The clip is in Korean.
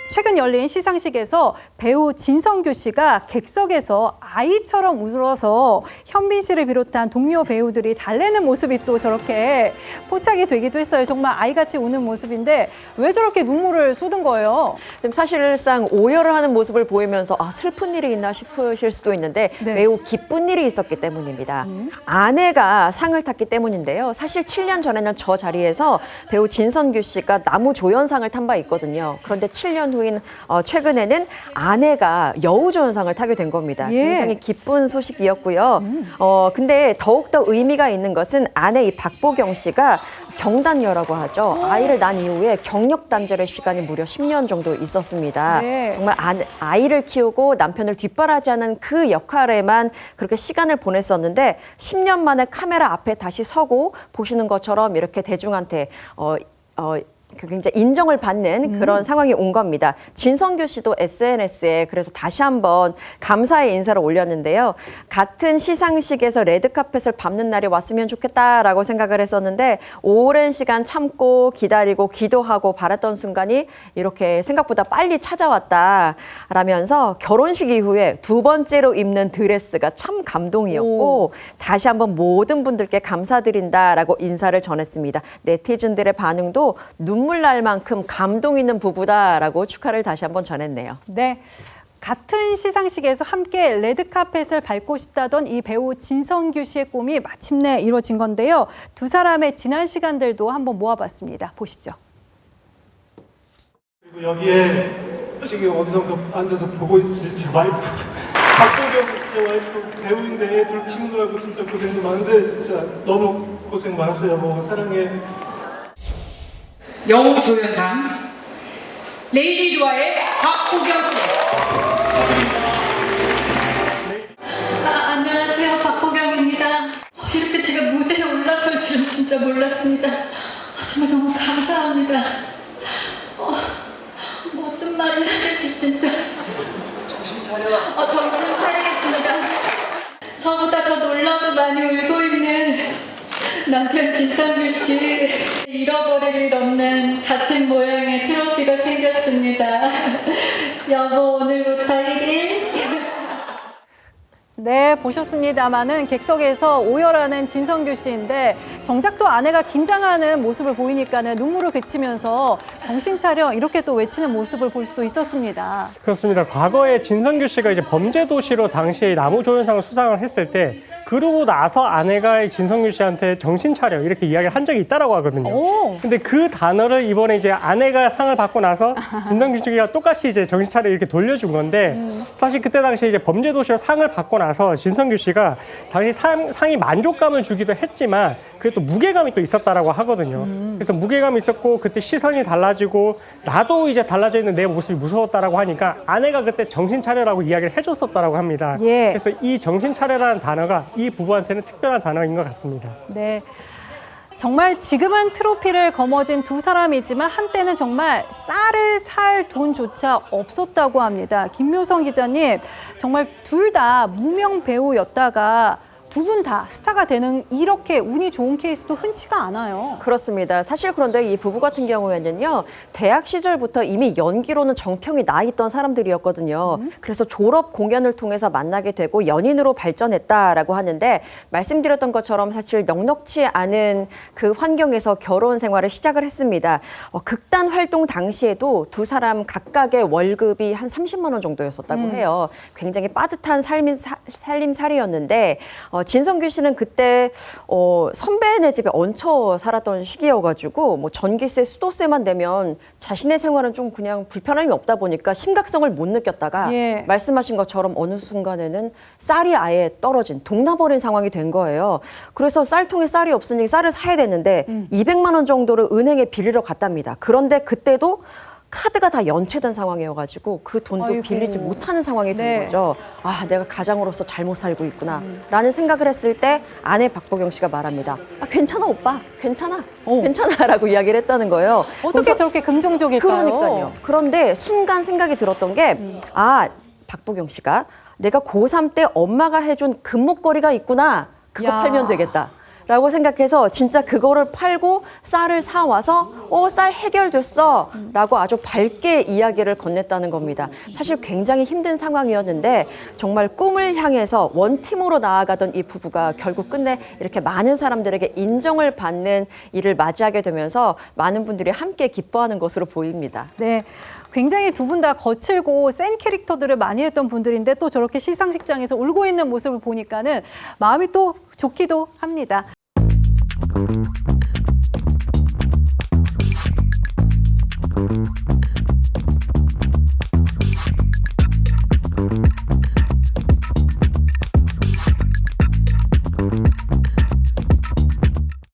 최근 열린 시상식에서 배우 진성규 씨가 객석에서 아이처럼 울어서 현빈 씨를 비롯한 동료 배우들이 달래는 모습이 또 저렇게 포착이 되기도 했어요. 정말 아이같이 우는 모습인데 왜 저렇게 눈물을 쏟은 거예요? 사실상 오열을 하는 모습을 보이면서 슬픈 일이 있나 싶으실 수도 있는데 네. 매우 기쁜 일이 있었기 때문입니다. 아내가 상을 탔기 때문인데요. 사실 7년 전에는 저 자리에서 배우 진성규 씨가 나무조연상을 탄 바 있거든요. 그런데 7년 후인 최근에는 아내가 여우조연상을 타게 된 겁니다. 예. 굉장히 기쁜 소식이었고요. 근데 더욱더 의미가 있는 것은 아내 이 박보경 씨가 경단녀라고 하죠. 아이를 낳은 이후에 경력 단절의 시간이 무려 10년 정도 있었습니다. 네. 정말 아이를 키우고 남편을 뒷바라지하는 그 역할에만 그렇게 시간을 보냈었는데 10년 만에 카메라 앞에 다시 서고 보시는 것처럼 이렇게 대중한테 굉장히 인정을 받는 그런 상황이 온 겁니다. 진성규 씨도 SNS에 그래서 다시 한번 감사의 인사를 올렸는데요. 같은 시상식에서 레드카펫을 밟는 날이 왔으면 좋겠다라고 생각을 했었는데 오랜 시간 참고 기다리고 기도하고 바랐던 순간이 이렇게 생각보다 빨리 찾아왔다라면서 결혼식 이후에 두 번째로 입는 드레스가 참 감동이었고 다시 한번 모든 분들께 감사드린다라고 인사를 전했습니다. 네티즌들의 반응도 눈물 날 만큼 감동 있는 부부다라고 축하를 다시 한번 전했네요. 네. 같은 시상식에서 함께 레드카펫을 밟고 싶다던 이 배우 진성규 씨의 꿈이 마침내 이루어진 건데요. 두 사람의 지난 시간들도 한번 모아봤습니다. 보시죠. 그리고 여기에 지금 어디선가 앉아서 보고 있을 제 와이프 박보경 제 와이프 배우인데 애 둘 키우느라고 진짜 고생도 많은데 진짜 너무 고생 많았어요. 여보 사랑해. 여우조연상 레이디 좋아의 박보경 씨. 안녕하세요. 박보경입니다. 이렇게 제가 무대에 올라설 줄은 진짜 몰랐습니다. 정말 너무 감사합니다. 무슨 말을 해야 될지 진짜. 정신 차려. 정신 차리겠습니다. 저보다 더 놀라고 많이 울고 있는 남편 진성규 씨. 잃어버릴 일 없는 같은 모양의 트로피가 생겼습니다. 여보 오늘부터 1일. 네, 보셨습니다마는 객석에서 오열하는 진성규 씨인데 정작 또 아내가 긴장하는 모습을 보이니까는 눈물을 그치면서 정신 차려 이렇게 또 외치는 모습을 볼 수도 있었습니다. 그렇습니다. 과거에 진성규 씨가 이제 범죄도시로 당시에 나무조연상을 수상을 했을 때 그러고 나서 아내가 진성규 씨한테 정신 차려 이렇게 이야기를 한 적이 있다라고 하거든요. 근데 그 단어를 이번에 이제 아내가 상을 받고 나서 진성규 씨가 똑같이 이제 정신 차려 이렇게 돌려준 건데 사실 그때 당시에 이제 범죄도시로 상을 받고 나서 진성규 씨가 당시 상이 만족감을 주기도 했지만 그게 또 무게감이 또 있었다라고 하거든요. 그래서 무게감이 있었고 그때 시선이 달라지고 나도 이제 달라져 있는 내 모습이 무서웠다라고 하니까 아내가 그때 정신 차려라고 이야기를 해줬었다라고 합니다. 예. 그래서 이 정신 차려라는 단어가 이 부부한테는 특별한 단어인 것 같습니다. 네. 정말 지금은 트로피를 거머쥔 두 사람이지만 한때는 정말 쌀을 살 돈조차 없었다고 합니다. 김묘성 기자님, 정말 둘 다 무명 배우였다가 두 분 다 스타가 되는 이렇게 운이 좋은 케이스도 흔치가 않아요. 그렇습니다. 사실 그런데 이 부부 같은 경우에는요. 대학 시절부터 이미 연기로는 정평이 나 있던 사람들이었거든요. 그래서 졸업 공연을 통해서 만나게 되고 연인으로 발전했다라고 하는데 말씀드렸던 것처럼 사실 넉넉지 않은 그 환경에서 결혼 생활을 시작을 했습니다. 극단 활동 당시에도 두 사람 각각의 월급이 한 30만 원 정도였었다고 해요. 굉장히 빠듯한 살림살이였는데 진성규 씨는 그때 선배네 집에 얹혀 살았던 시기여가지고 뭐 전기세, 수도세만 내면 자신의 생활은 좀 그냥 불편함이 없다 보니까 심각성을 못 느꼈다가 예. 말씀하신 것처럼 어느 순간에는 쌀이 아예 떨어진 동나버린 상황이 된 거예요. 그래서 쌀통에 쌀이 없으니 쌀을 사야 되는데 200만 원 정도를 은행에 빌리러 갔답니다. 그런데 그때도 카드가 다 연체된 상황이어가지고 그 돈도 아이고. 빌리지 못하는 상황이 된 네. 거죠. 내가 가장으로서 잘못 살고 있구나 라는 생각을 했을 때 아내 박보경 씨가 말합니다. 괜찮아 오빠, 괜찮아, 괜찮아 라고 이야기를 했다는 거예요. 어떻게 그래서 저렇게 긍정적일까요? 그러니까요. 그런데 순간 생각이 들었던 게 박보경 씨가 내가 고3 때 엄마가 해준 금목걸이가 있구나. 그거 야. 팔면 되겠다. 라고 생각해서 진짜 그거를 팔고 쌀을 사와서 쌀 해결됐어 라고 아주 밝게 이야기를 건넸다는 겁니다. 사실 굉장히 힘든 상황이었는데 정말 꿈을 향해서 원팀으로 나아가던 이 부부가 결국 끝내 이렇게 많은 사람들에게 인정을 받는 일을 맞이하게 되면서 많은 분들이 함께 기뻐하는 것으로 보입니다. 네, 굉장히 두 분 다 거칠고 센 캐릭터들을 많이 했던 분들인데 또 저렇게 시상식장에서 울고 있는 모습을 보니까는 마음이 또 좋기도 합니다.